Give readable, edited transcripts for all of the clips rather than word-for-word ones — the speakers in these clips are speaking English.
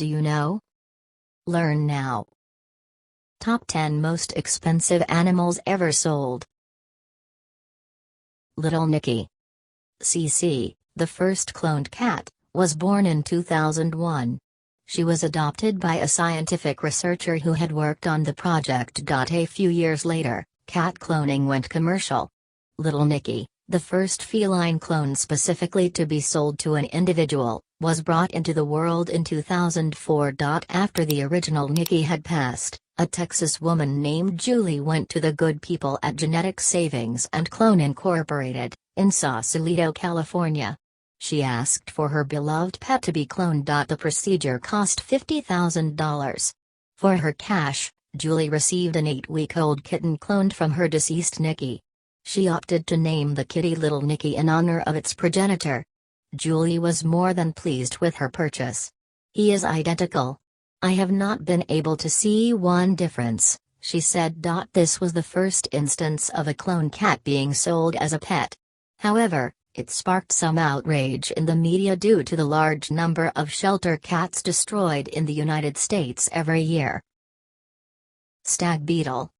Do you know? Learn now. Top 10 Most Expensive Animals Ever Sold. Little Nicky. CC, the first cloned cat, was born in 2001. She was adopted by a scientific researcher who had worked on the project. A few years later, cat cloning went commercial. Little Nicky, the first feline clone specifically to be sold to an individual, was brought into the world in 2004. After the original Nicky had passed, a Texas woman named Julie went to the good people at Genetic Savings and Clone Incorporated, in Sausalito, California. She asked for her beloved pet to be cloned. The procedure cost $50,000. For her cash, Julie received an 8-week-old kitten cloned from her deceased Nicky. She opted to name the kitty Little Nicky in honor of its progenitor. Julie was more than pleased with her purchase. "He is identical. I have not been able to see one difference," she said. This was the first instance of a clone cat being sold as a pet. However, it sparked some outrage in the media due to the large number of shelter cats destroyed in the United States every year. Stag beetle.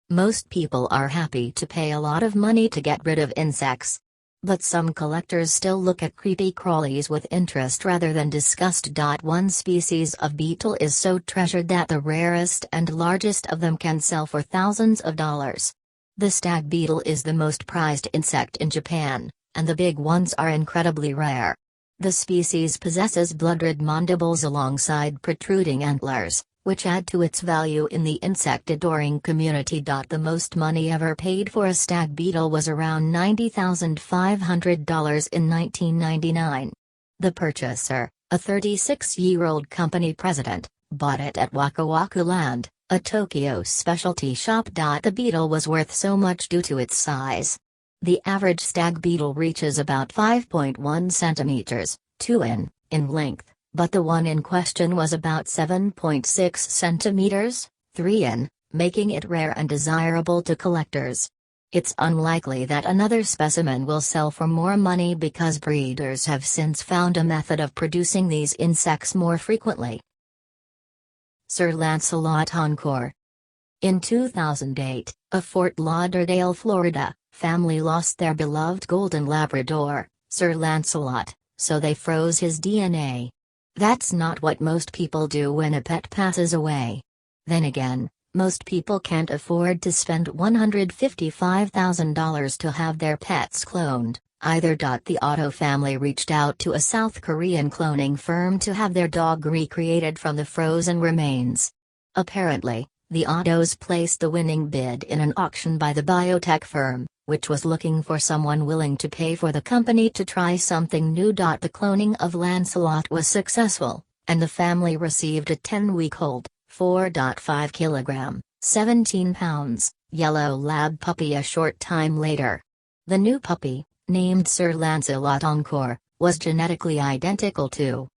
Most people are happy to pay a lot of money to get rid of insects. But some collectors still look at creepy crawlies with interest rather than disgust. One species of beetle is so treasured that the rarest and largest of them can sell for thousands of dollars. The stag beetle is the most prized insect in Japan, and the big ones are incredibly rare. The species possesses blood-red mandibles alongside protruding antlers, which add to its value in the insect-adoring community. The most money ever paid for a stag beetle was around $90,500 in 1999. The purchaser, a 36-year-old company president, bought it at Waka Waka Land, a Tokyo specialty shop. The beetle was worth so much due to its size. The average stag beetle reaches about 5.1 centimeters, 2 in length. But the one in question was about 7.6 centimeters, 3 in, making it rare and desirable to collectors. It's unlikely that another specimen will sell for more money because breeders have since found a method of producing these insects more frequently. Sir Lancelot Encore. In 2008, a Fort Lauderdale, Florida, family lost their beloved golden Labrador, Sir Lancelot, so they froze his DNA. That's not what most people do when a pet passes away. Then again, most people can't afford to spend $155,000 to have their pets cloned, either. The Otto family reached out to a South Korean cloning firm to have their dog recreated from the frozen remains. Apparently, the Ottos placed the winning bid in an auction by the biotech firm, which was looking for someone willing to pay for the company to try something new. The cloning of Lancelot was successful, and the family received a 10-week-old, 4.5 kilogram, 17 pounds, yellow lab puppy a short time later. The new puppy, named Sir Lancelot Encore, was genetically identical to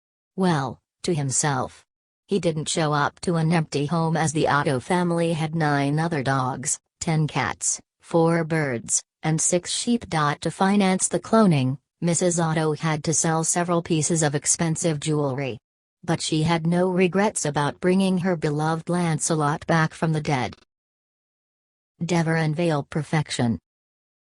himself. He didn't show up to an empty home as the Otto family had 9 other dogs, 10 cats, 4 birds, and 6 sheep. To finance the cloning, Mrs. Otto had to sell several pieces of expensive jewelry. But she had no regrets about bringing her beloved Lancelot back from the dead. Deveronvale Perfection.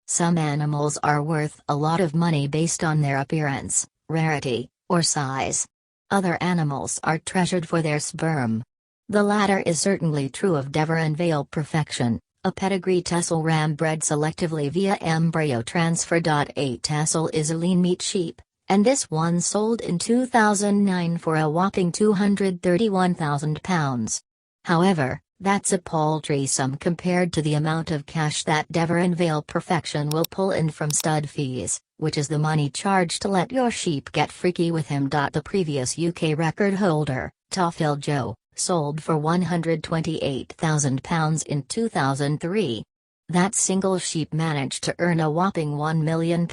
Some animals are worth a lot of money based on their appearance, rarity, or size. Other animals are treasured for their sperm. The latter is certainly true of Deveronvale Perfection, a pedigree Texel ram bred selectively via embryo transfer. A Texel is a lean meat sheep, and this one sold in 2009 for a whopping £231,000. However, that's a paltry sum compared to the amount of cash that Deveronvale Perfection will pull in from stud fees, which is the money charged to let your sheep get freaky with him. The previous UK record holder, Toffel Joe, sold for £128,000 in 2003. That single sheep managed to earn a whopping £1 million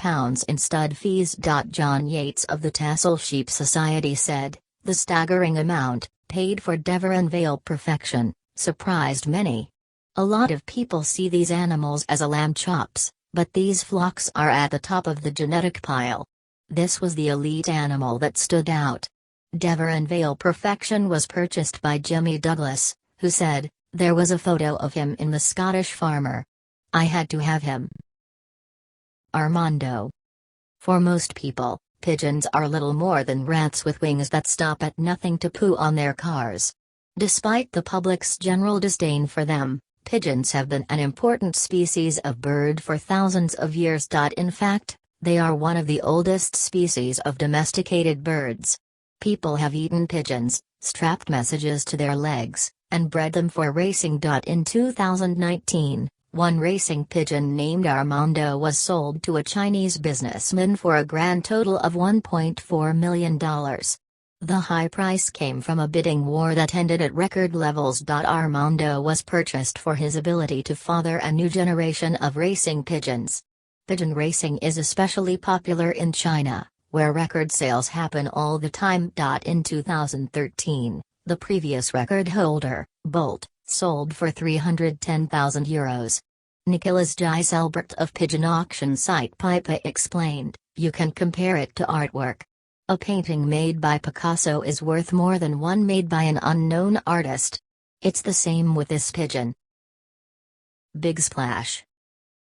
in stud fees. John Yates of the Texel Sheep Society said, "The staggering amount, paid for Deveronvale Perfection, surprised many. A lot of people see these animals as a lamb chops, but these flocks are at the top of the genetic pile. This was the elite animal that stood out." Devon Vale Perfection was purchased by Jimmy Douglas, who said, "There was a photo of him in The Scottish Farmer. I had to have him." Armando. For most people, pigeons are little more than rats with wings that stop at nothing to poo on their cars. Despite the public's general disdain for them, pigeons have been an important species of bird for thousands of years. In fact, they are one of the oldest species of domesticated birds. People have eaten pigeons, strapped messages to their legs, and bred them for racing. In 2019, one racing pigeon named Armando was sold to a Chinese businessman for a grand total of $1.4 million. The high price came from a bidding war that ended at record levels. Armando was purchased for his ability to father a new generation of racing pigeons. Pigeon racing is especially popular in China, where record sales happen all the time. In 2013, the previous record holder, Bolt, sold for €310,000. Nicolas Giselbert of pigeon auction site Pipa explained, "You can compare it to artwork. A painting made by Picasso is worth more than one made by an unknown artist. It's the same with this pigeon." Big Splash.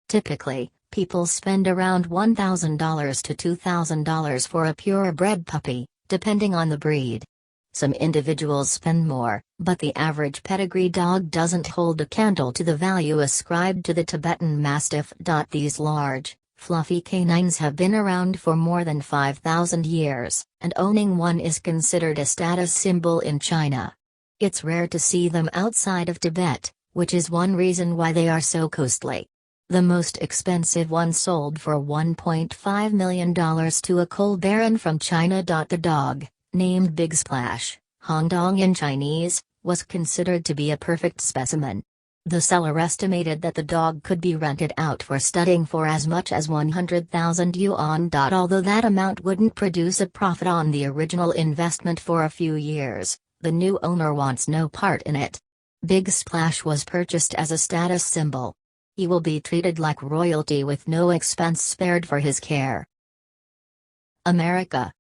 Typically, people spend around $1,000 to $2,000 for a purebred puppy, depending on the breed. Some individuals spend more, but the average pedigree dog doesn't hold a candle to the value ascribed to the Tibetan Mastiff. These large, fluffy canines have been around for more than 5,000 years, and owning one is considered a status symbol in China. It's rare to see them outside of Tibet, which is one reason why they are so costly. The most expensive one sold for $1.5 million to a coal baron from China. The dog, named Big Splash, Hongdong in Chinese, was considered to be a perfect specimen. The seller estimated that the dog could be rented out for studying for as much as 100,000 yuan. Although that amount wouldn't produce a profit on the original investment for a few years, the new owner wants no part in it. Big Splash was purchased as a status symbol. He will be treated like royalty with no expense spared for his care. America.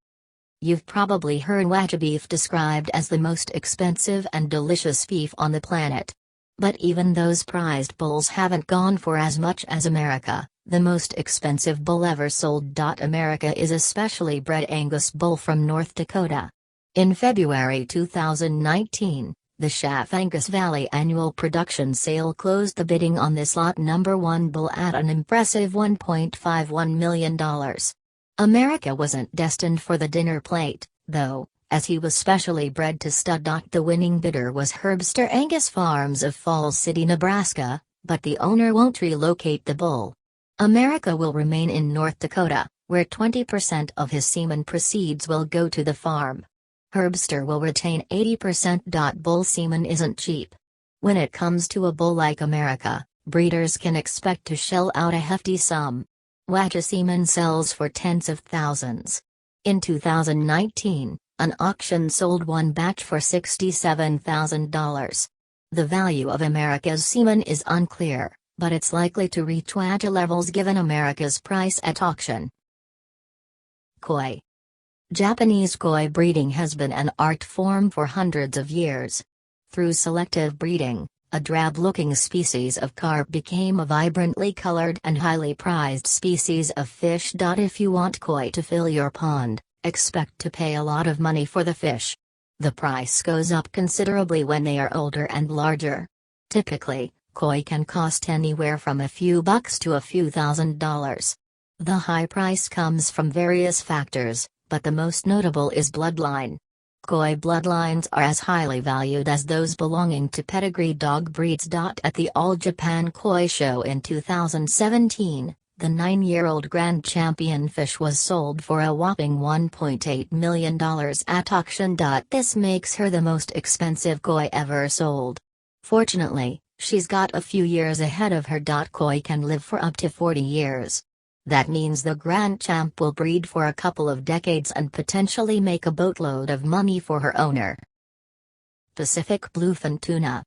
You've probably heard Wagyu beef described as the most expensive and delicious beef on the planet. But even those prized bulls haven't gone for as much as America, the most expensive bull ever sold. America is a specially bred Angus bull from North Dakota. In February 2019, the Schaff Angus Valley annual production sale closed the bidding on this lot number 1 bull at an impressive $1.51 million. America wasn't destined for the dinner plate, though, as he was specially bred to stud. The winning bidder was Herbster Angus Farms of Falls City, Nebraska, but the owner won't relocate the bull. America will remain in North Dakota, where 20% of his semen proceeds will go to the farm. Herbster will retain 80%. Bull semen isn't cheap. When it comes to a bull like America, breeders can expect to shell out a hefty sum. Wagyu semen sells for tens of thousands. In 2019, an auction sold one batch for $67,000. The value of America's semen is unclear, but it's likely to reach Wagyu levels given America's price at auction. Koi. Japanese koi breeding has been an art form for hundreds of years. Through selective breeding, a drab-looking species of carp became a vibrantly colored and highly prized species of fish. If you want koi to fill your pond, expect to pay a lot of money for the fish. The price goes up considerably when they are older and larger. Typically, koi can cost anywhere from a few bucks to a few $1,000s. The high price comes from various factors, but the most notable is bloodline. Koi bloodlines are as highly valued as those belonging to pedigree dog breeds. At the All Japan Koi Show in 2017, the 9-year-old Grand Champion fish was sold for a whopping $1.8 million at auction. This makes her the most expensive koi ever sold. Fortunately, she's got a few years ahead of her. Koi can live for up to 40 years. That means the Grand Champ will breed for a couple of decades and potentially make a boatload of money for her owner. Pacific bluefin tuna.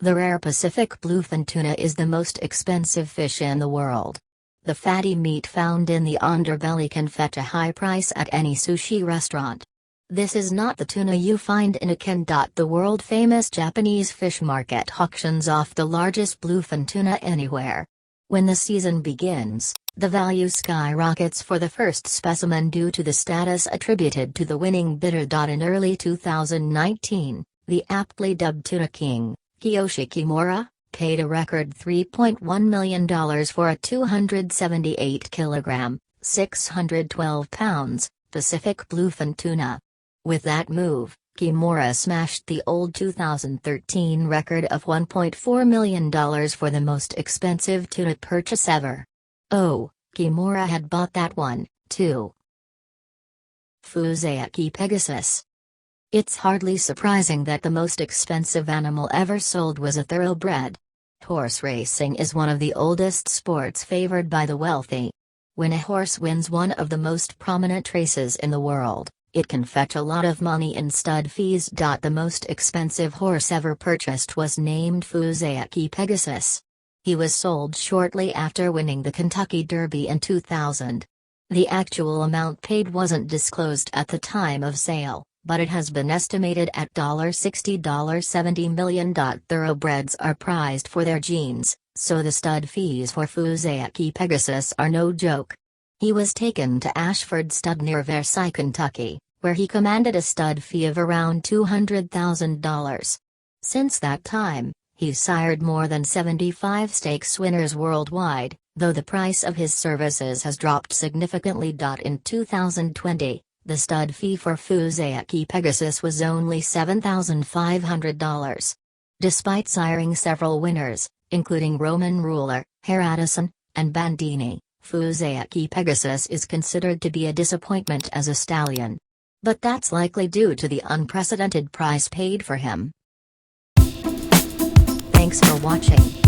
The rare Pacific bluefin tuna is the most expensive fish in the world. The fatty meat found in the underbelly can fetch a high price at any sushi restaurant. This is not the tuna you find in a can. The world-famous Japanese fish market auctions off the largest bluefin tuna anywhere. When the season begins, the value skyrockets for the first specimen due to the status attributed to the winning bidder. In early 2019, the aptly dubbed Tuna King, Kiyoshi Kimura, paid a record $3.1 million for a 278 kilogram, 612 pounds, Pacific bluefin tuna. With that move, Kimura smashed the old 2013 record of $1.4 million for the most expensive tuna purchase ever. Oh, Kimura had bought that one, too. Fusayuki Pegasus. It's hardly surprising that the most expensive animal ever sold was a thoroughbred. Horse racing is one of the oldest sports favored by the wealthy. When a horse wins one of the most prominent races in the world, it can fetch a lot of money in stud fees. The most expensive horse ever purchased was named Fusayuki Pegasus. He was sold shortly after winning the Kentucky Derby in 2000. The actual amount paid wasn't disclosed at the time of sale, but it has been estimated at $60–70 million. Thoroughbreds are prized for their genes, so the stud fees for Fusayuki Pegasus are no joke. He was taken to Ashford Stud near Versailles, Kentucky, where he commanded a stud fee of around $200,000. Since that time, he's sired more than 75 stakes winners worldwide, though the price of his services has dropped significantly. In 2020, the stud fee for Fusayuki Pegasus was only $7,500. Despite siring several winners, including Roman Ruler, Haraldson, and Bandini, Fusayuki Pegasus is considered to be a disappointment as a stallion. But that's likely due to the unprecedented price paid for him. Thanks for watching.